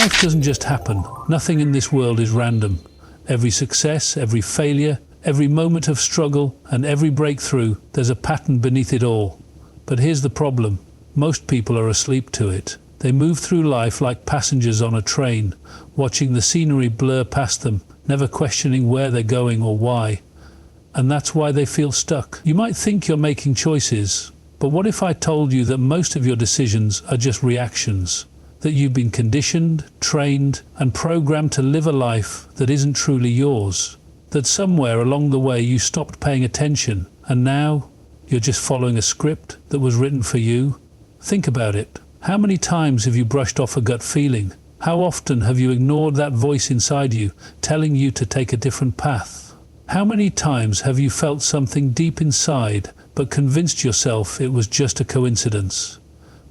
Life doesn't just happen. Nothing in this world is random. Every success, every failure, every moment of struggle, and every breakthrough, there's a pattern beneath it all. But here's the problem. Most people are asleep to it. They move through life like passengers on a train, watching the scenery blur past them, never questioning where they're going or why. And that's why they feel stuck. You might think you're making choices, but what if I told you that most of your decisions are just reactions? That you've been conditioned, trained, and programmed to live a life that isn't truly yours? That somewhere along the way you stopped paying attention, and now you're just following a script that was written for you? Think about it. How many times have you brushed off a gut feeling? How often have you ignored that voice inside you, telling you to take a different path? How many times have you felt something deep inside, but convinced yourself it was just a coincidence?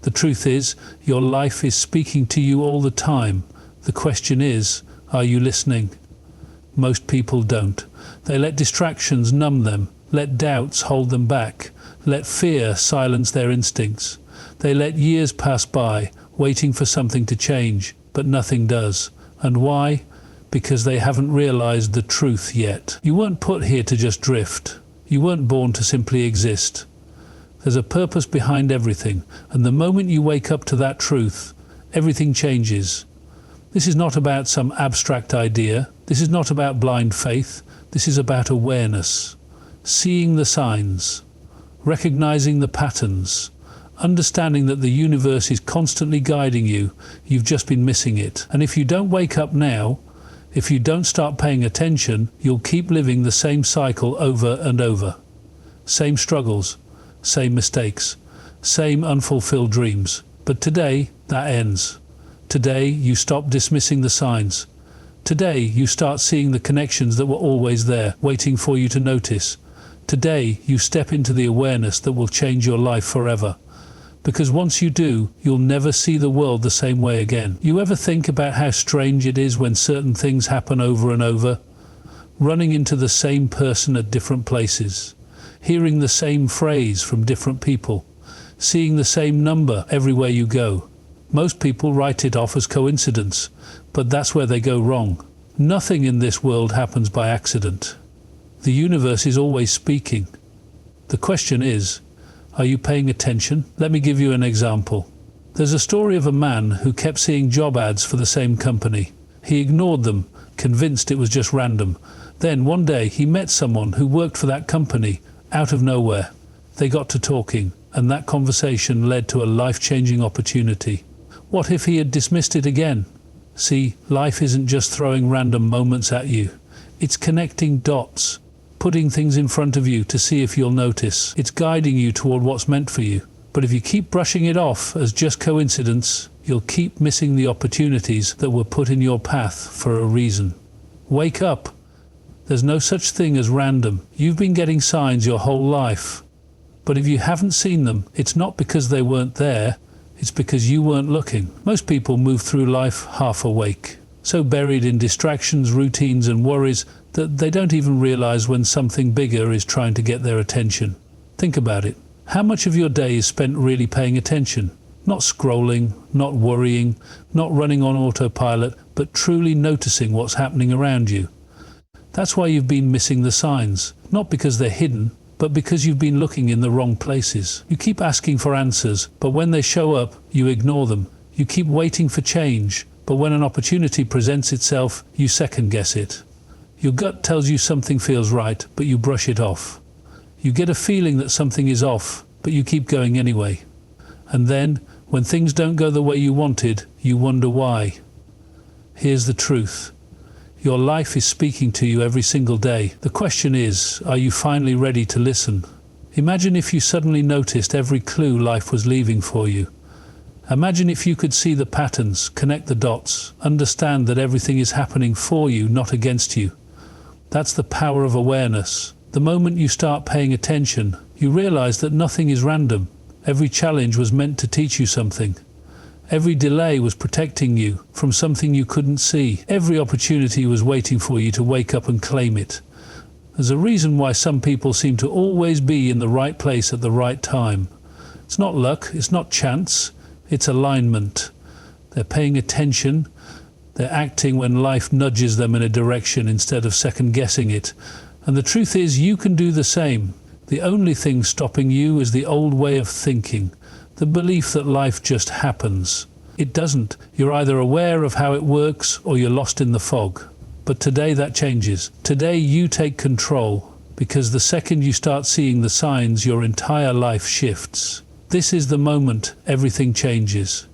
The truth is, your life is speaking to you all the time. The question is, are you listening? Most people don't. They let distractions numb them, let doubts hold them back, let fear silence their instincts. They let years pass by, waiting for something to change, but nothing does. And why? Because they haven't realized the truth yet. You weren't put here to just drift. You weren't born to simply exist. There's a purpose behind everything, and the moment you wake up to that truth, everything changes. This is not about some abstract idea. This is not about blind faith. This is about awareness. Seeing the signs, recognizing the patterns, understanding that the universe is constantly guiding you. You've just been missing it. And if you don't wake up now, if you don't start paying attention, you'll keep living the same cycle over and over. Same struggles, same mistakes, same unfulfilled dreams. But today, that ends. Today, you stop dismissing the signs. Today, you start seeing the connections that were always there, waiting for you to notice. Today, you step into the awareness that will change your life forever. Because once you do, you'll never see the world the same way again. You ever think about how strange it is when certain things happen over and over? Running into the same person at different places, hearing the same phrase from different people, seeing the same number everywhere you go. Most people write it off as coincidence, but that's where they go wrong. Nothing in this world happens by accident. The universe is always speaking. The question is, are you paying attention? Let me give you an example. There's a story of a man who kept seeing job ads for the same company. He ignored them, convinced it was just random. Then one day he met someone who worked for that company, out of nowhere. They got to talking, and that conversation led to a life-changing opportunity. What if he had dismissed it again? See, life isn't just throwing random moments at you. It's connecting dots, putting things in front of you to see if you'll notice. It's guiding you toward what's meant for you. But if you keep brushing it off as just coincidence, you'll keep missing the opportunities that were put in your path for a reason. Wake up. There's no such thing as random. You've been getting signs your whole life. But if you haven't seen them, it's not because they weren't there, it's because you weren't looking. Most people move through life half awake, so buried in distractions, routines, and worries that they don't even realize when something bigger is trying to get their attention. Think about it. How much of your day is spent really paying attention? Not scrolling, not worrying, not running on autopilot, but truly noticing what's happening around you. That's why you've been missing the signs. Not because they're hidden, but because you've been looking in the wrong places. You keep asking for answers, but when they show up, you ignore them. You keep waiting for change, but when an opportunity presents itself, you second-guess it. Your gut tells you something feels right, but you brush it off. You get a feeling that something is off, but you keep going anyway. And then, when things don't go the way you wanted, you wonder why. Here's the truth. Your life is speaking to you every single day. The question is, are you finally ready to listen? Imagine if you suddenly noticed every clue life was leaving for you. Imagine if you could see the patterns, connect the dots, understand that everything is happening for you, not against you. That's the power of awareness. The moment you start paying attention, you realize that nothing is random. Every challenge was meant to teach you something. Every delay was protecting you from something you couldn't see. Every opportunity was waiting for you to wake up and claim it. There's a reason why some people seem to always be in the right place at the right time. It's not luck, it's not chance, it's alignment. They're paying attention. They're acting when life nudges them in a direction instead of second-guessing it. And the truth is, you can do the same. The only thing stopping you is the old way of thinking, the belief that life just happens. It doesn't. You're either aware of how it works or you're lost in the fog. But today that changes. Today you take control, because the second you start seeing the signs, your entire life shifts. This is the moment everything changes,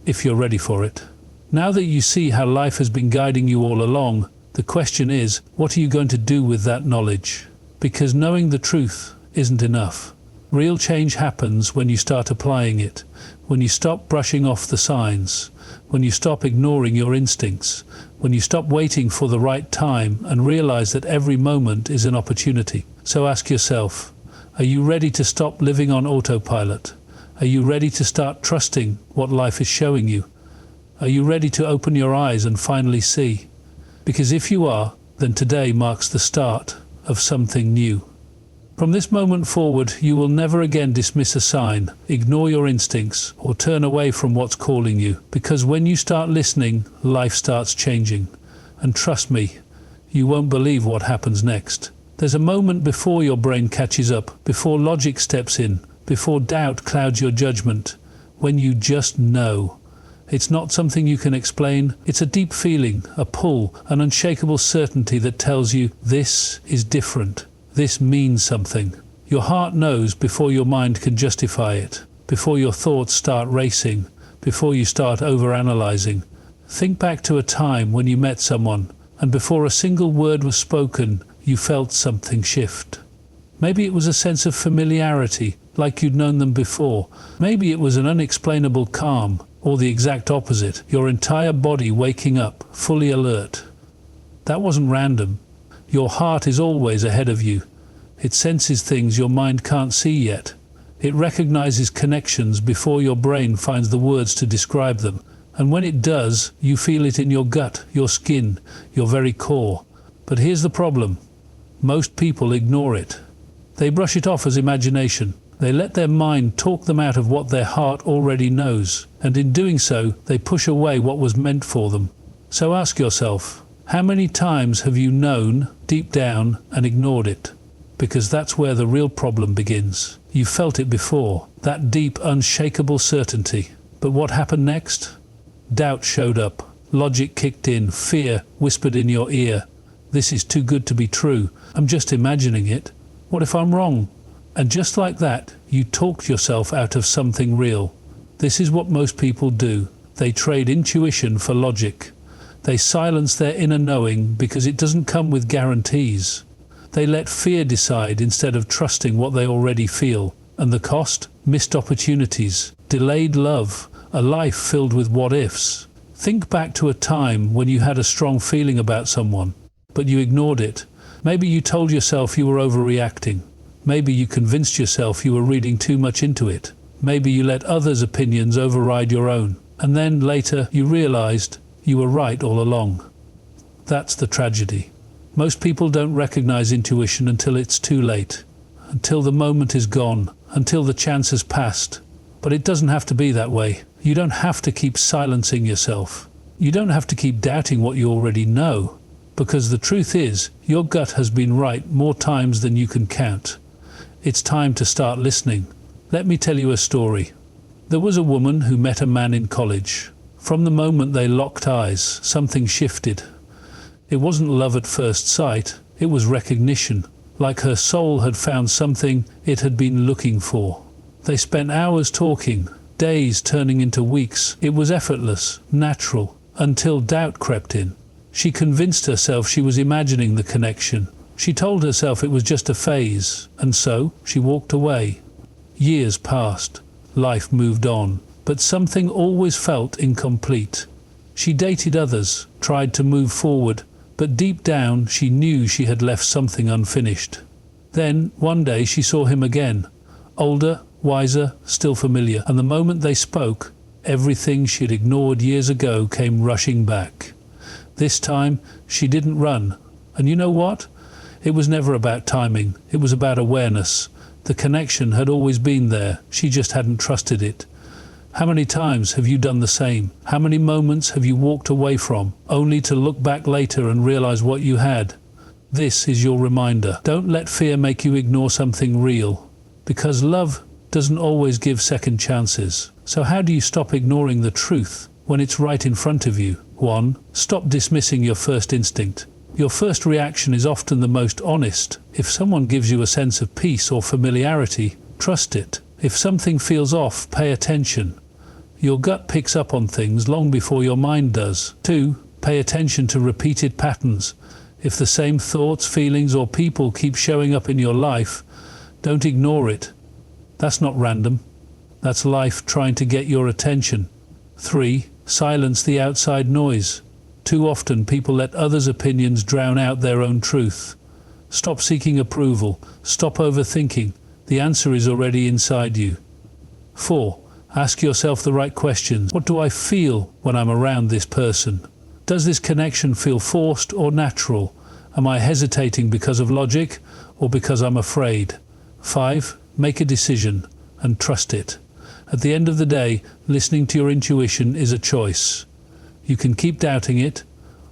if you're ready for it. Now that you see how life has been guiding you all along, the question is, what are you going to do with that knowledge? Because knowing the truth isn't enough. Real change happens when you start applying it, when you stop brushing off the signs, when you stop ignoring your instincts, when you stop waiting for the right time and realize that every moment is an opportunity. So ask yourself, are you ready to stop living on autopilot? Are you ready to start trusting what life is showing you? Are you ready to open your eyes and finally see? Because if you are, then today marks the start of something new. From this moment forward, you will never again dismiss a sign, ignore your instincts, or turn away from what's calling you. Because when you start listening, life starts changing. And trust me, you won't believe what happens next. There's a moment before your brain catches up, before logic steps in, before doubt clouds your judgment, when you just know. It's not something you can explain. It's a deep feeling, a pull, an unshakable certainty that tells you this is different. This means something. Your heart knows before your mind can justify it, before your thoughts start racing, before you start overanalyzing. Think back to a time when you met someone, and before a single word was spoken, you felt something shift. Maybe it was a sense of familiarity, like you'd known them before. Maybe it was an unexplainable calm, or the exact opposite, your entire body waking up, fully alert. That wasn't random. Your heart is always ahead of you. It senses things your mind can't see yet. It recognizes connections before your brain finds the words to describe them. And when it does, you feel it in your gut, your skin, your very core. But here's the problem. Most people ignore it. They brush it off as imagination. They let their mind talk them out of what their heart already knows. And in doing so, they push away what was meant for them. So ask yourself, how many times have you known deep down and ignored it? Because that's where the real problem begins. You felt it before, that deep, unshakable certainty. But what happened next? Doubt showed up. Logic kicked in. Fear whispered in your ear. This is too good to be true. I'm just imagining it. What if I'm wrong? And just like that, you talked yourself out of something real. This is what most people do. They trade intuition for logic. They silence their inner knowing because it doesn't come with guarantees. They let fear decide instead of trusting what they already feel. And the cost? Missed opportunities, delayed love, a life filled with what-ifs. Think back to a time when you had a strong feeling about someone, but you ignored it. Maybe you told yourself you were overreacting. Maybe you convinced yourself you were reading too much into it. Maybe you let others' opinions override your own. And then later you realized you were right all along. That's the tragedy. Most people don't recognize intuition until it's too late, until the moment is gone, until the chance has passed. But it doesn't have to be that way. You don't have to keep silencing yourself. You don't have to keep doubting what you already know, because the truth is, your gut has been right more times than you can count. It's time to start listening. Let me tell you a story. There was a woman who met a man in college. From the moment they locked eyes, something shifted. It wasn't love at first sight, it was recognition, like her soul had found something it had been looking for. They spent hours talking, days turning into weeks. It was effortless, natural, until doubt crept in. She convinced herself she was imagining the connection. She told herself it was just a phase, and so she walked away. Years passed, life moved on. But something always felt incomplete. She dated others, tried to move forward, but deep down she knew she had left something unfinished. Then, one day she saw him again, older, wiser, still familiar, and the moment they spoke, everything she'd ignored years ago came rushing back. This time, she didn't run. And you know what? It was never about timing, it was about awareness. The connection had always been there, she just hadn't trusted it. How many times have you done the same? How many moments have you walked away from, only to look back later and realize what you had? This is your reminder. Don't let fear make you ignore something real, because love doesn't always give second chances. So how do you stop ignoring the truth when it's right in front of you? 1. Stop dismissing your first instinct. Your first reaction is often the most honest. If someone gives you a sense of peace or familiarity, trust it. If something feels off, pay attention. Your gut picks up on things long before your mind does. 2. Pay attention to repeated patterns. If the same thoughts, feelings, or people keep showing up in your life, don't ignore it. That's not random. That's life trying to get your attention. 3. Silence the outside noise. Too often people let others' opinions drown out their own truth. Stop seeking approval. Stop overthinking. The answer is already inside you. 4. Ask yourself the right questions. What do I feel when I'm around this person? Does this connection feel forced or natural? Am I hesitating because of logic or because I'm afraid? 5. Make a decision and trust it. At the end of the day, listening to your intuition is a choice. You can keep doubting it,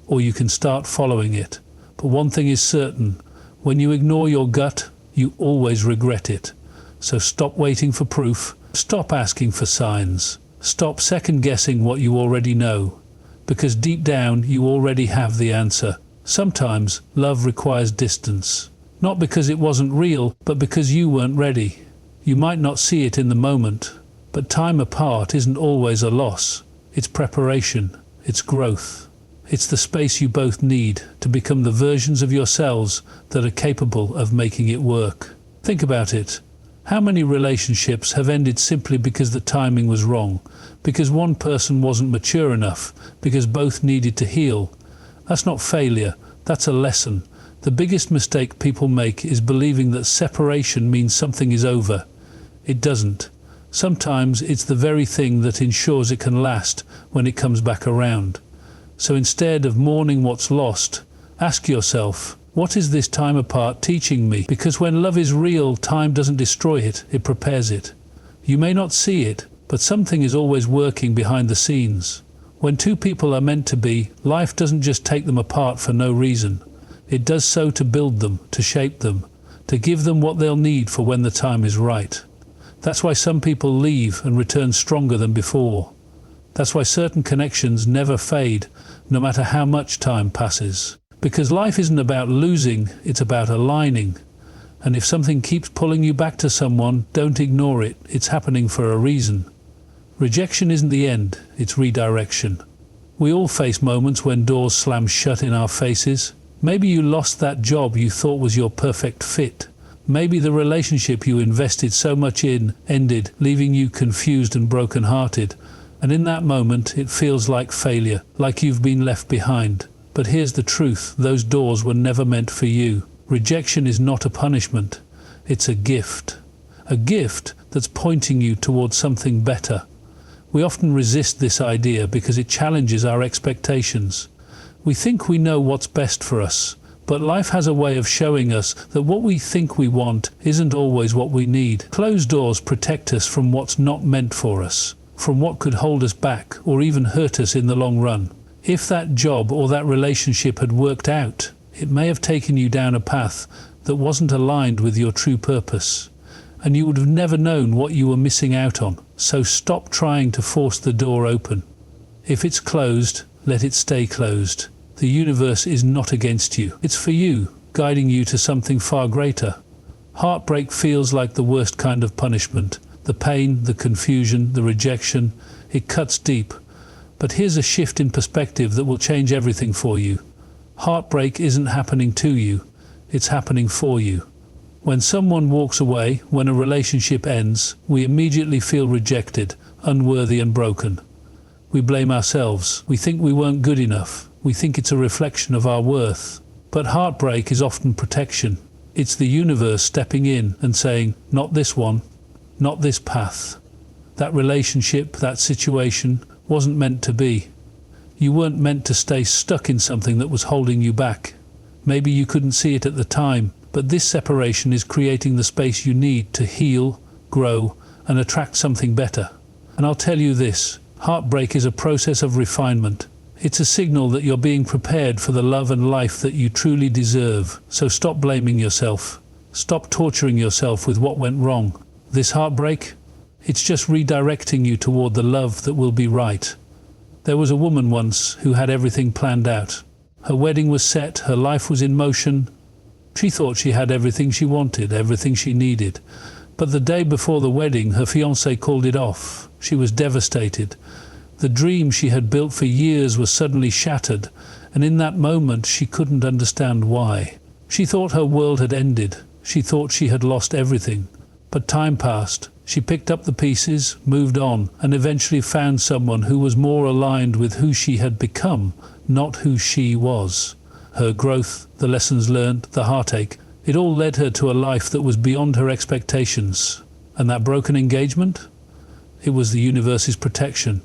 or you can start following it. But one thing is certain, when you ignore your gut, you always regret it. So stop waiting for proof. Stop asking for signs. Stop second-guessing what you already know, because deep down you already have the answer. Sometimes love requires distance, not because it wasn't real, but because you weren't ready. You might not see it in the moment, but time apart isn't always a loss. It's preparation, it's growth. It's the space you both need to become the versions of yourselves that are capable of making it work. Think about it. How many relationships have ended simply because the timing was wrong, because one person wasn't mature enough, because both needed to heal? That's not failure, that's a lesson. The biggest mistake people make is believing that separation means something is over. It doesn't. Sometimes it's the very thing that ensures it can last when it comes back around. So instead of mourning what's lost, ask yourself, what is this time apart teaching me? Because when love is real, time doesn't destroy it, it prepares it. You may not see it, but something is always working behind the scenes. When two people are meant to be, life doesn't just take them apart for no reason. It does so to build them, to shape them, to give them what they'll need for when the time is right. That's why some people leave and return stronger than before. That's why certain connections never fade, no matter how much time passes. Because life isn't about losing, it's about aligning. And if something keeps pulling you back to someone, don't ignore it. It's happening for a reason. Rejection isn't the end, it's redirection. We all face moments when doors slam shut in our faces. Maybe you lost that job you thought was your perfect fit. Maybe the relationship you invested so much in ended, leaving you confused and broken-hearted. And in that moment, it feels like failure, like you've been left behind. But here's the truth, those doors were never meant for you. Rejection is not a punishment, it's a gift. A gift that's pointing you towards something better. We often resist this idea because it challenges our expectations. We think we know what's best for us, but life has a way of showing us that what we think we want isn't always what we need. Closed doors protect us from what's not meant for us, from what could hold us back or even hurt us in the long run. If that job or that relationship had worked out, it may have taken you down a path that wasn't aligned with your true purpose, and you would have never known what you were missing out on. So stop trying to force the door open. If it's closed, let it stay closed. The universe is not against you. It's for you, guiding you to something far greater. Heartbreak feels like the worst kind of punishment. The pain, the confusion, the rejection, it cuts deep. But here's a shift in perspective that will change everything for you. Heartbreak isn't happening to you, it's happening for you. When someone walks away, when a relationship ends, we immediately feel rejected, unworthy and broken. We blame ourselves. We think we weren't good enough. We think it's a reflection of our worth. But heartbreak is often protection. It's the universe stepping in and saying, not this one, not this path. That relationship, that situation, wasn't meant to be. You weren't meant to stay stuck in something that was holding you back. Maybe you couldn't see it at the time, but this separation is creating the space you need to heal, grow, and attract something better. And I'll tell you this, heartbreak is a process of refinement. It's a signal that you're being prepared for the love and life that you truly deserve. So stop blaming yourself. Stop torturing yourself with what went wrong. This heartbreak, it's just redirecting you toward the love that will be right. There was a woman once who had everything planned out. Her wedding was set, her life was in motion. She thought she had everything she wanted, everything she needed. But the day before the wedding, her fiancé called it off. She was devastated. The dream she had built for years was suddenly shattered, and in that moment she couldn't understand why. She thought her world had ended. She thought she had lost everything. But time passed. She picked up the pieces, moved on, and eventually found someone who was more aligned with who she had become, not who she was. Her growth, the lessons learned, the heartache, it all led her to a life that was beyond her expectations. And that broken engagement? It was the universe's protection.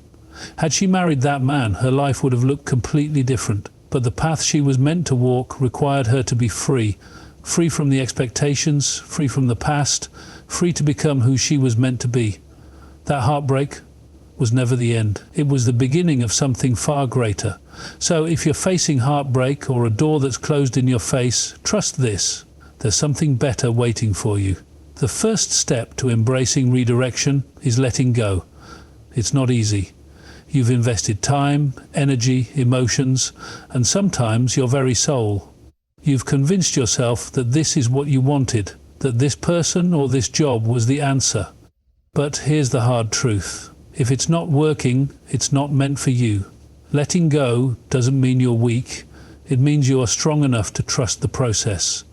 Had she married that man, her life would have looked completely different. But the path she was meant to walk required her to be free. Free from the expectations, free from the past, free to become who she was meant to be. That heartbreak was never the end. It was the beginning of something far greater. So if you're facing heartbreak or a door that's closed in your face, trust this. There's something better waiting for you. The first step to embracing redirection is letting go. It's not easy. You've invested time, energy, emotions, and sometimes your very soul. You've convinced yourself that this is what you wanted, that this person or this job was the answer. But here's the hard truth. If it's not working, it's not meant for you. Letting go doesn't mean you're weak. It means you are strong enough to trust the process.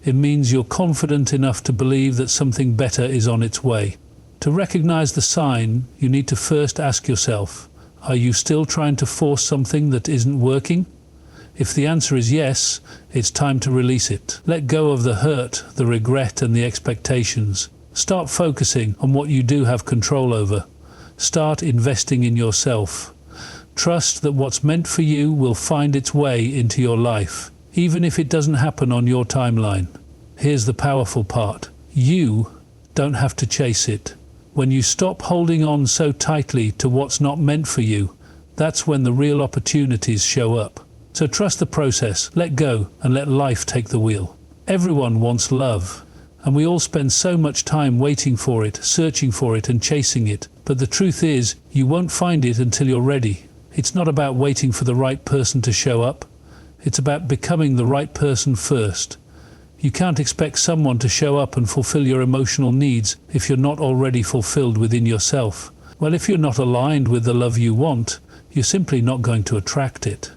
It means you're confident enough to believe that something better is on its way. To recognize the sign, you need to first ask yourself, are you still trying to force something that isn't working? If the answer is yes, it's time to release it. Let go of the hurt, the regret, and the expectations. Start focusing on what you do have control over. Start investing in yourself. Trust that what's meant for you will find its way into your life, even if it doesn't happen on your timeline. Here's the powerful part. You don't have to chase it. When you stop holding on so tightly to what's not meant for you, that's when the real opportunities show up. So trust the process, let go, and let life take the wheel. Everyone wants love, and we all spend so much time waiting for it, searching for it, and chasing it. But the truth is, you won't find it until you're ready. It's not about waiting for the right person to show up. It's about becoming the right person first. You can't expect someone to show up and fulfill your emotional needs if you're not already fulfilled within yourself. Well, if you're not aligned with the love you want, you're simply not going to attract it.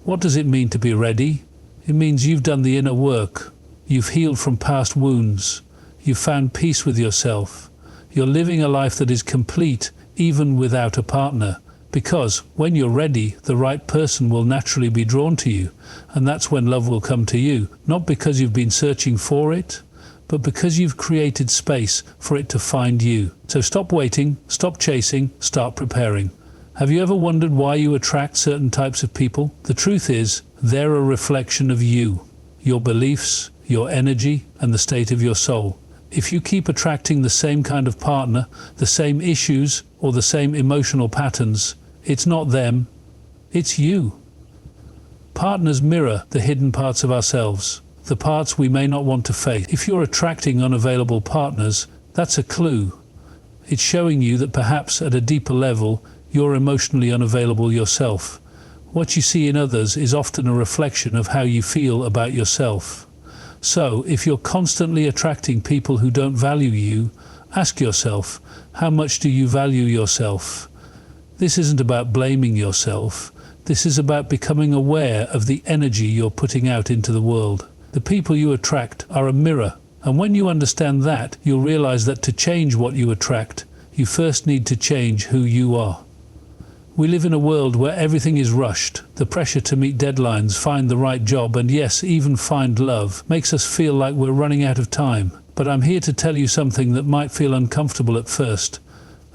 What does it mean to be ready? It means you've done the inner work. You've healed from past wounds. You've found peace with yourself. You're living a life that is complete, even without a partner. Because when you're ready, the right person will naturally be drawn to you, and that's when love will come to you, not because you've been searching for it, but because you've created space for it to find you. So stop waiting, stop chasing, start preparing. Have you ever wondered why you attract certain types of people? The truth is, they're a reflection of you, your beliefs, your energy, and the state of your soul. If you keep attracting the same kind of partner, the same issues, or the same emotional patterns, it's not them, it's you. Partners mirror the hidden parts of ourselves, the parts we may not want to face. If you're attracting unavailable partners, that's a clue. It's showing you that perhaps at a deeper level, you're emotionally unavailable yourself. What you see in others is often a reflection of how you feel about yourself. So, if you're constantly attracting people who don't value you, ask yourself, how much do you value yourself? This isn't about blaming yourself. This is about becoming aware of the energy you're putting out into the world. The people you attract are a mirror, and when you understand that, you'll realize that to change what you attract, you first need to change who you are. We live in a world where everything is rushed. The pressure to meet deadlines, find the right job, and yes, even find love, makes us feel like we're running out of time. But I'm here to tell you something that might feel uncomfortable at first.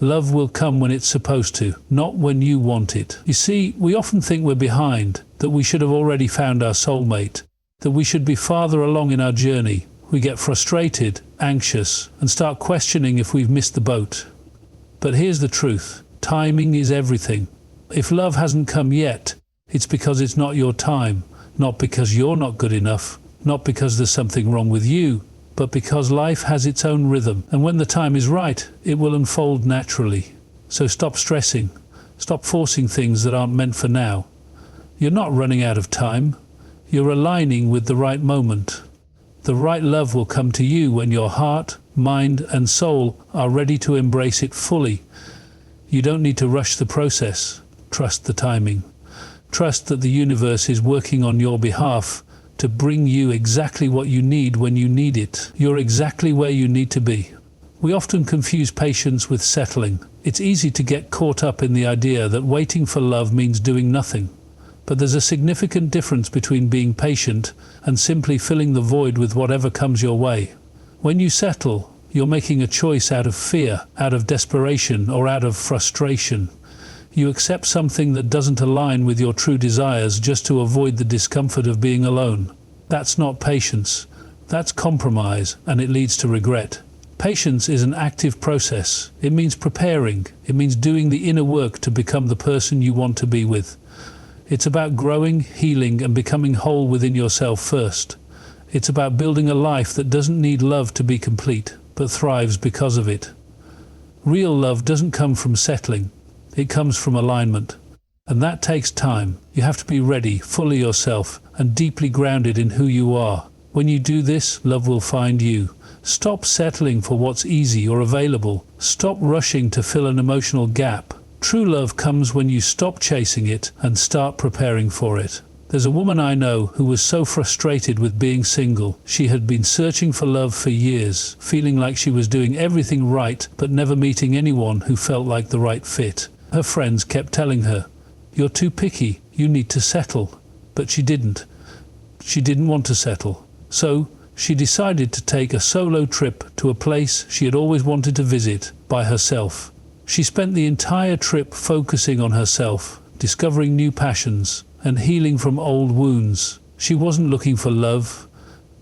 Love will come when it's supposed to, not when you want it. You see, we often think we're behind, that we should have already found our soulmate, that we should be farther along in our journey. We get frustrated, anxious, and start questioning if we've missed the boat. But here's the truth. Timing is everything. If love hasn't come yet, it's because it's not your time, not because you're not good enough, not because there's something wrong with you, but because life has its own rhythm, and when the time is right, it will unfold naturally. So stop stressing. Stop forcing things that aren't meant for now. You're not running out of time. You're aligning with the right moment. The right love will come to you when your heart, mind, and soul are ready to embrace it fully. You don't need to rush the process. Trust the timing. Trust that the universe is working on your behalf to bring you exactly what you need when you need it. You're exactly where you need to be. We often confuse patience with settling. It's easy to get caught up in the idea that waiting for love means doing nothing. But there's a significant difference between being patient and simply filling the void with whatever comes your way. When you settle, you're making a choice out of fear, out of desperation, or out of frustration. You accept something that doesn't align with your true desires just to avoid the discomfort of being alone. That's not patience. That's compromise, and it leads to regret. Patience is an active process. It means preparing. It means doing the inner work to become the person you want to be with. It's about growing, healing, and becoming whole within yourself first. It's about building a life that doesn't need love to be complete, but thrives because of it. Real love doesn't come from settling. It comes from alignment. And that takes time. You have to be ready, fully yourself, and deeply grounded in who you are. When you do this, love will find you. Stop settling for what's easy or available. Stop rushing to fill an emotional gap. True love comes when you stop chasing it and start preparing for it. There's a woman I know who was so frustrated with being single. She had been searching for love for years, feeling like she was doing everything right but never meeting anyone who felt like the right fit. Her friends kept telling her, "You're too picky, you need to settle." But she didn't. She didn't want to settle. So she decided to take a solo trip to a place she had always wanted to visit by herself. She spent the entire trip focusing on herself, discovering new passions, and healing from old wounds. She wasn't looking for love.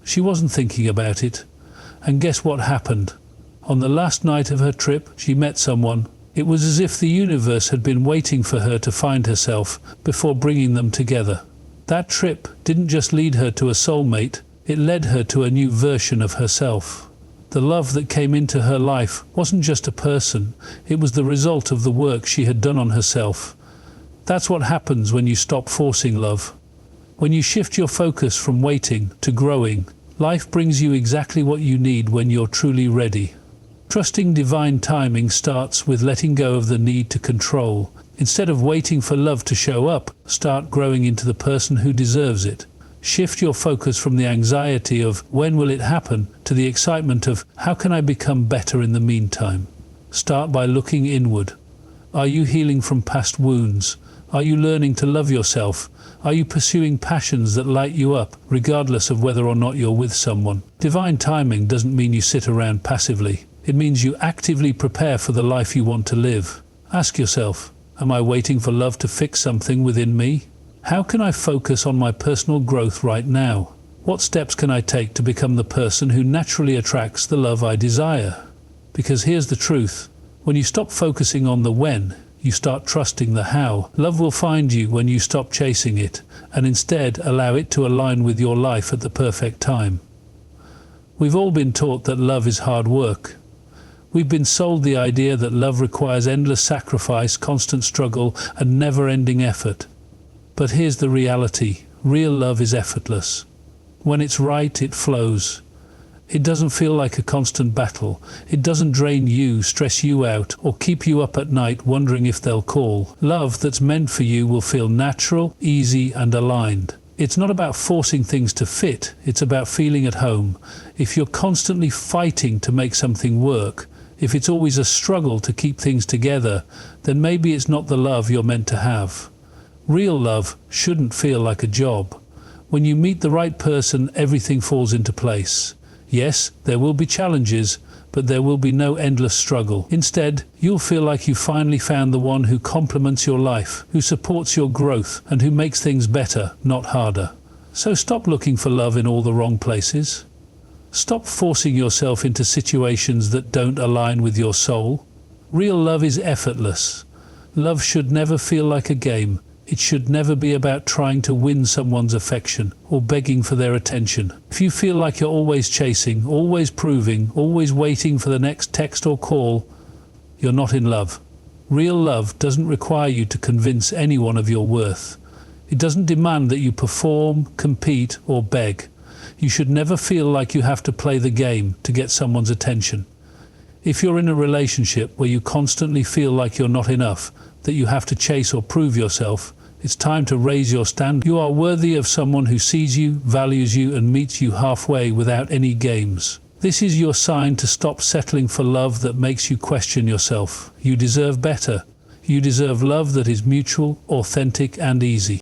She wasn't thinking about it. And guess what happened? On the last night of her trip, she met someone. It was as if the universe had been waiting for her to find herself before bringing them together. That trip didn't just lead her to a soulmate, it led her to a new version of herself. The love that came into her life wasn't just a person, it was the result of the work she had done on herself. That's what happens when you stop forcing love. When you shift your focus from waiting to growing, life brings you exactly what you need when you're truly ready. Trusting divine timing starts with letting go of the need to control. Instead of waiting for love to show up, start growing into the person who deserves it. Shift your focus from the anxiety of when will it happen to the excitement of how can I become better in the meantime. Start by looking inward. Are you healing from past wounds? Are you learning to love yourself? Are you pursuing passions that light you up, regardless of whether or not you're with someone? Divine timing doesn't mean you sit around passively. It means you actively prepare for the life you want to live. Ask yourself, am I waiting for love to fix something within me? How can I focus on my personal growth right now? What steps can I take to become the person who naturally attracts the love I desire? Because here's the truth. When you stop focusing on the when, you start trusting the how. Love will find you when you stop chasing it, and instead allow it to align with your life at the perfect time. We've all been taught that love is hard work. We've been sold the idea that love requires endless sacrifice, constant struggle, and never-ending effort. But here's the reality. Real love is effortless. When it's right, it flows. It doesn't feel like a constant battle. It doesn't drain you, stress you out, or keep you up at night wondering if they'll call. Love that's meant for you will feel natural, easy, and aligned. It's not about forcing things to fit. It's about feeling at home. If you're constantly fighting to make something work, if it's always a struggle to keep things together, then maybe it's not the love you're meant to have. Real love shouldn't feel like a job. When you meet the right person, everything falls into place. Yes, there will be challenges, but there will be no endless struggle. Instead, you'll feel like you finally found the one who complements your life, who supports your growth, and who makes things better, not harder. So stop looking for love in all the wrong places. Stop forcing yourself into situations that don't align with your soul. Real love is effortless. Love should never feel like a game. It should never be about trying to win someone's affection or begging for their attention. If you feel like you're always chasing, always proving, always waiting for the next text or call, you're not in love. Real love doesn't require you to convince anyone of your worth. It doesn't demand that you perform, compete, or beg. You should never feel like you have to play the game to get someone's attention. If you're in a relationship where you constantly feel like you're not enough, that you have to chase or prove yourself, it's time to raise your standard. You are worthy of someone who sees you, values you, and meets you halfway without any games. This is your sign to stop settling for love that makes you question yourself. You deserve better. You deserve love that is mutual, authentic, and easy.